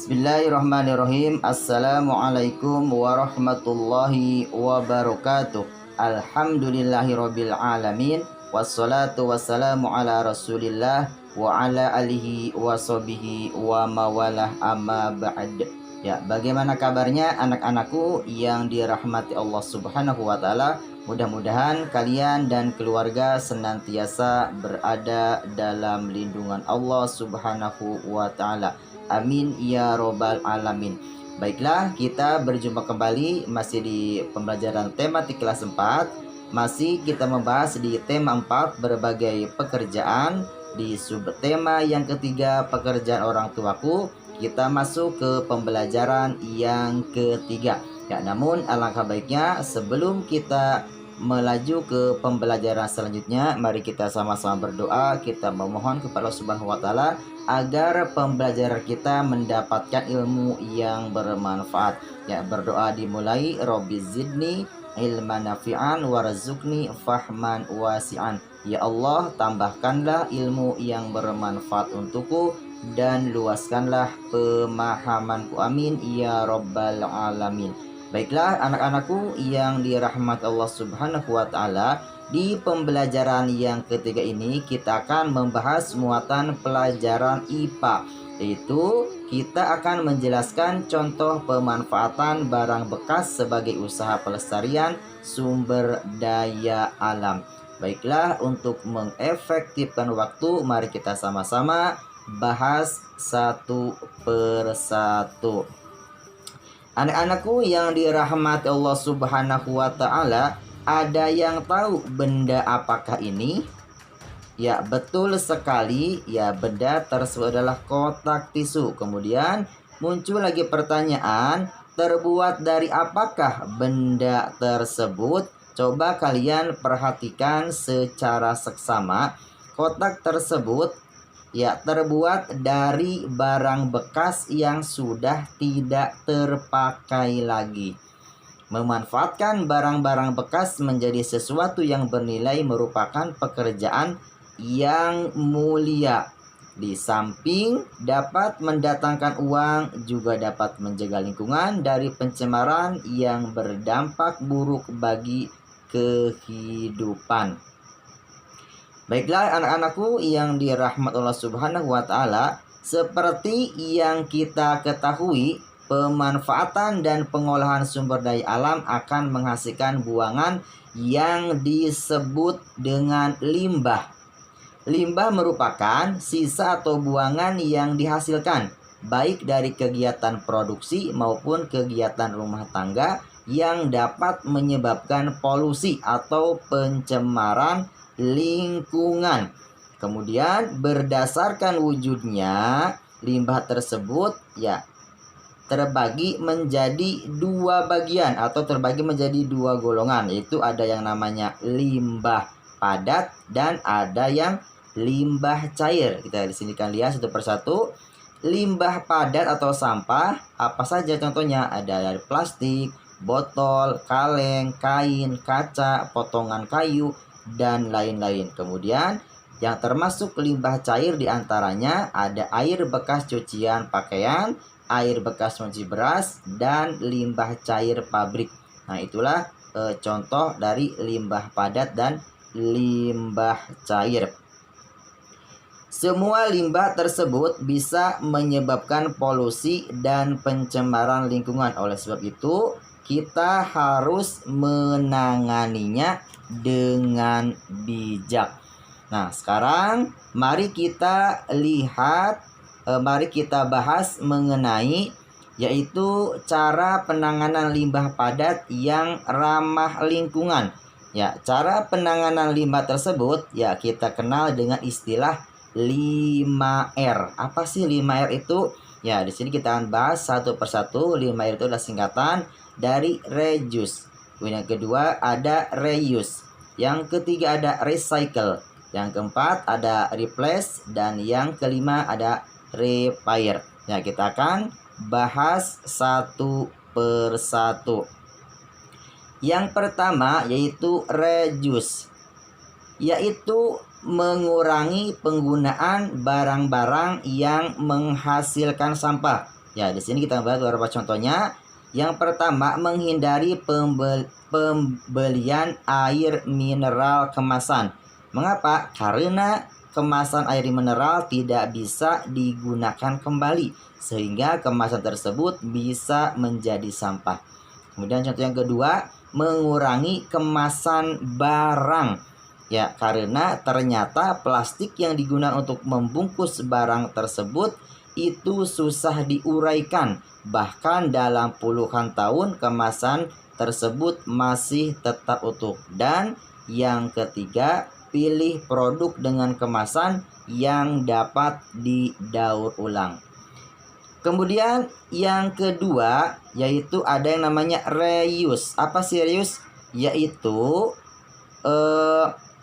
Bismillahirrahmanirrahim. Assalamualaikum warahmatullahi wabarakatuh. Alhamdulillahirabbil alamin. Wassalatu wassalamu ala Rasulillah wa ala alihi wa sahbihi wa mawalah amma ba'd. Ya, bagaimana kabarnya anak-anakku yang dirahmati Allah Subhanahu wa taala? Mudah-mudahan kalian dan keluarga senantiasa berada dalam lindungan Allah Subhanahu wa taala. Amin ya robbal alamin. Baiklah, kita berjumpa kembali masih di pembelajaran tematik kelas 4. Masih kita membahas di tema 4 berbagai pekerjaan. Di subtema yang ketiga, pekerjaan orang tuaku, kita masuk ke pembelajaran yang ketiga. Ya, namun alangkah baiknya sebelum kita melaju ke pembelajaran selanjutnya, mari kita sama-sama berdoa. Kita memohon kepada Allah Subhanahu wa taala agar pembelajaran kita mendapatkan ilmu yang bermanfaat. Ya, berdoa dimulai, Robbi zidni ilman nafi'an warzuqni fahman wasi'an. Ya Allah, tambahkanlah ilmu yang bermanfaat untukku dan luaskanlah pemahamanku. Amin ya robbal alamin. Baiklah anak-anakku yang dirahmati Allah Subhanahu wa taala, di pembelajaran yang ketiga ini kita akan membahas muatan pelajaran IPA, yaitu kita akan menjelaskan contoh pemanfaatan barang bekas sebagai usaha pelestarian sumber daya alam. Baiklah, untuk mengefektifkan waktu, mari kita sama-sama bahas satu persatu. Anak-anakku yang dirahmati Allah Subhanahu wa taala, ada yang tahu benda apakah ini? Ya, betul sekali. Ya, benda tersebut adalah kotak tisu. Kemudian muncul lagi pertanyaan, terbuat dari apakah benda tersebut? Coba kalian perhatikan secara seksama. Kotak tersebut ya terbuat dari barang bekas yang sudah tidak terpakai lagi. Memanfaatkan barang-barang bekas menjadi sesuatu yang bernilai merupakan pekerjaan yang mulia. Di samping dapat mendatangkan uang, juga dapat menjaga lingkungan dari pencemaran yang berdampak buruk bagi kehidupan. Baiklah anak-anakku yang dirahmati Allah Subhanahu wa taala, seperti yang kita ketahui, pemanfaatan dan pengolahan sumber daya alam akan menghasilkan buangan yang disebut dengan limbah. Limbah merupakan sisa atau buangan yang dihasilkan baik dari kegiatan produksi maupun kegiatan rumah tangga yang dapat menyebabkan polusi atau pencemaran lingkungan. Kemudian berdasarkan wujudnya, limbah tersebut ya terbagi menjadi dua bagian atau terbagi menjadi dua golongan, yaitu ada yang namanya limbah padat dan ada yang limbah cair. Kita di sini kan lihat satu persatu. Limbah padat atau sampah apa saja contohnya? Ada dari plastik, botol, kaleng, kain, kaca, potongan kayu, dan lain-lain. Kemudian yang termasuk limbah cair diantaranya ada air bekas cucian pakaian, air bekas mencuci beras, dan limbah cair pabrik. Nah, itulah contoh dari limbah padat dan limbah cair. Semua limbah tersebut bisa menyebabkan polusi dan pencemaran lingkungan. Oleh sebab itu, kita harus menanganinya dengan bijak. Nah, sekarang mari kita lihat, mari kita bahas mengenai yaitu cara penanganan limbah padat yang ramah lingkungan. Ya, cara penanganan limbah tersebut ya kita kenal dengan istilah 5R. Apa sih 5R itu? Ya, di sini kita akan bahas satu persatu. 5R itu adalah singkatan dari reduce. Yang kedua ada reuse. Yang ketiga ada recycle. Yang keempat ada replace. Dan yang kelima ada repair. Ya, kita akan bahas satu persatu. Yang pertama yaitu reduce, yaitu mengurangi penggunaan barang-barang yang menghasilkan sampah. Ya, di sini kita bahas beberapa contohnya. Yang pertama, menghindari pembelian air mineral kemasan. Mengapa? Karena kemasan air mineral tidak bisa digunakan kembali, sehingga kemasan tersebut bisa menjadi sampah. Kemudian contoh yang kedua, mengurangi kemasan barang. Ya, karena ternyata plastik yang digunakan untuk membungkus barang tersebut itu susah diuraikan. Bahkan dalam puluhan tahun kemasan tersebut masih tetap utuh. Dan yang ketiga, pilih produk dengan kemasan yang dapat didaur ulang. Kemudian yang kedua yaitu ada yang namanya reuse. Apa sih reuse? Yaitu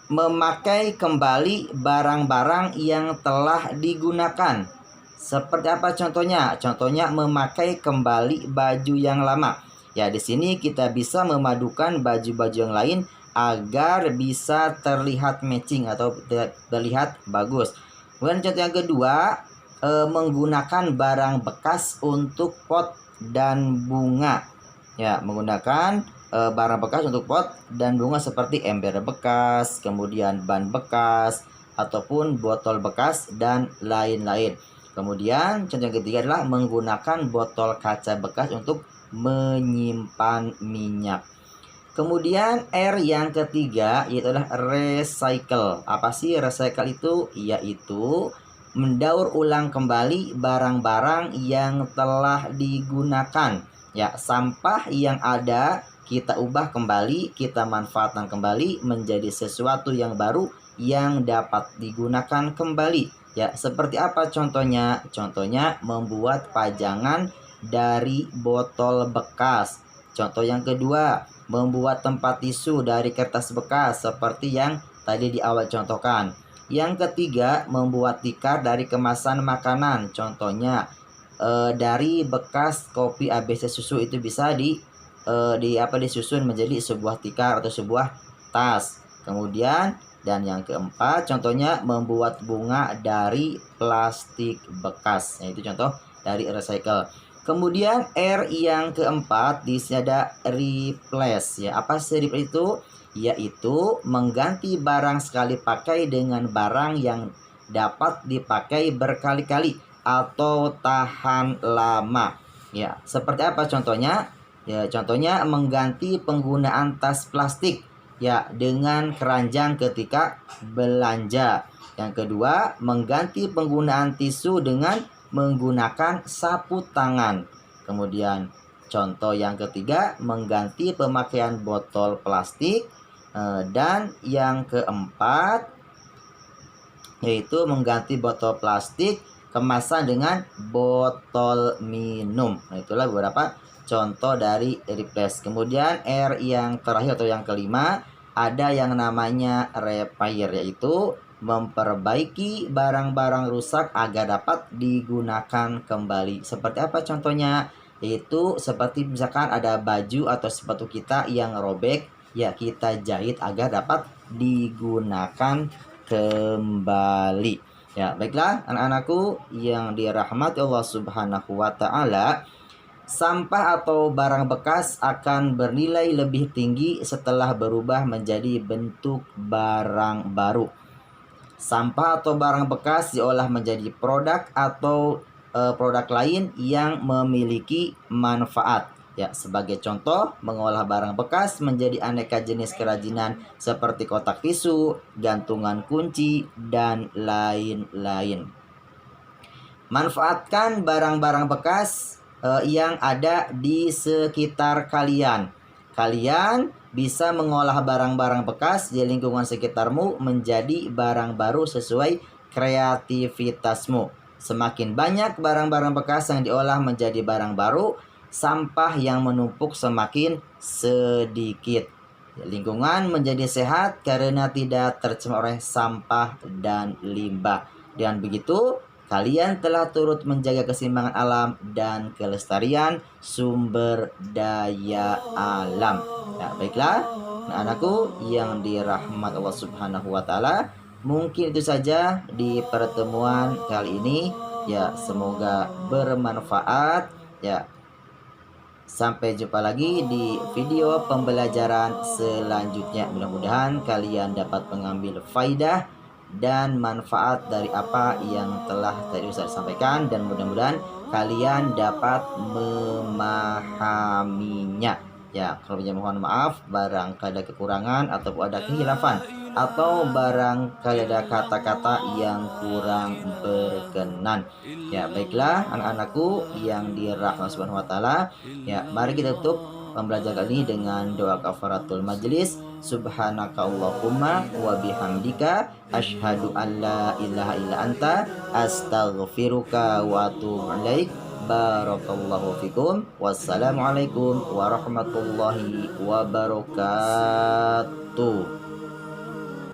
memakai kembali barang-barang yang telah digunakan. Seperti apa contohnya? Contohnya memakai kembali baju yang lama. Ya, di sini kita bisa memadukan baju-baju yang lain agar bisa terlihat matching atau terlihat bagus. Kemudian contoh yang kedua, menggunakan barang bekas untuk pot dan bunga. Ya, menggunakan barang bekas untuk pot dan bunga seperti ember bekas, kemudian ban bekas, ataupun botol bekas dan lain-lain. Kemudian contoh yang ketiga adalah menggunakan botol kaca bekas untuk menyimpan minyak. Kemudian R yang ketiga yaitu adalah recycle. Apa sih recycle itu? Yaitu mendaur ulang kembali barang-barang yang telah digunakan. Ya, sampah yang ada kita ubah kembali, kita manfaatkan kembali menjadi sesuatu yang baru yang dapat digunakan kembali. Ya, seperti apa contohnya? Contohnya membuat pajangan dari botol bekas. Contoh yang kedua, membuat tempat tisu dari kertas bekas seperti yang tadi di awal contohkan. Yang ketiga, membuat tikar dari kemasan makanan. Contohnya dari bekas kopi ABC susu itu bisa disusun menjadi sebuah tikar atau sebuah tas. Kemudian dan yang keempat, contohnya membuat bunga dari plastik bekas. Nah, itu contoh dari recycle. Kemudian R yang keempat di sini ada replace. Ya, apa sih replace itu? Yaitu mengganti barang sekali pakai dengan barang yang dapat dipakai berkali-kali atau tahan lama. Ya, seperti apa contohnya? Ya, contohnya mengganti penggunaan tas plastik ya dengan keranjang ketika belanja. Yang kedua, mengganti penggunaan tisu dengan menggunakan sapu tangan. Kemudian contoh yang ketiga, mengganti pemakaian botol plastik. Dan yang keempat yaitu mengganti botol plastik kemasan dengan botol minum. Nah, itulah beberapa contoh dari replace. Kemudian R yang terakhir atau yang kelima ada yang namanya repair, yaitu memperbaiki barang-barang rusak agar dapat digunakan kembali. Seperti apa contohnya? Yaitu seperti misalkan ada baju atau sepatu kita yang robek, ya kita jahit agar dapat digunakan kembali. Ya, baiklah anak-anakku yang dirahmati Allah Subhanahu wa taala, sampah atau barang bekas akan bernilai lebih tinggi setelah berubah menjadi bentuk barang baru. Sampah atau barang bekas diolah menjadi produk atau produk lain yang memiliki manfaat. Ya, sebagai contoh, mengolah barang bekas menjadi aneka jenis kerajinan seperti kotak tisu, gantungan kunci, dan lain-lain. Manfaatkan barang-barang bekas yang ada di sekitar kalian. Kalian bisa mengolah barang-barang bekas di lingkungan sekitarmu menjadi barang baru sesuai kreativitasmu. Semakin banyak barang-barang bekas yang diolah menjadi barang baru, sampah yang menumpuk semakin sedikit. Lingkungan menjadi sehat karena tidak tercemar oleh sampah dan limbah. Dan begitu, kalian telah turut menjaga keseimbangan alam dan kelestarian sumber daya alam. Ya, baiklah, anak-anakku yang dirahmati Allah Subhanahu wa taala, mungkin itu saja di pertemuan kali ini. Ya, semoga bermanfaat. Ya, sampai jumpa lagi di video pembelajaran selanjutnya. Mudah-mudahan kalian dapat mengambil faidah dan manfaat dari apa yang telah tadi Ustaz sampaikan, dan mudah-mudahan kalian dapat memahaminya. Ya, kalau mohon maaf barangkali ada kekurangan atau ada kehilafan, atau barangkali ada kata-kata yang kurang berkenan. Ya, baiklah anak-anakku yang dirahmati Subhanahu wa taala. Ya, mari kita tutup pembelajaran ini dengan doa kafaratul majlis. Subhanaka Allahumma wa bihamdika asyhadu an la ilaha illa anta astaghfiruka wa atubu ilaik. Barakallahu fikum. Wassalamualaikum warahmatullahi wabarakatuh.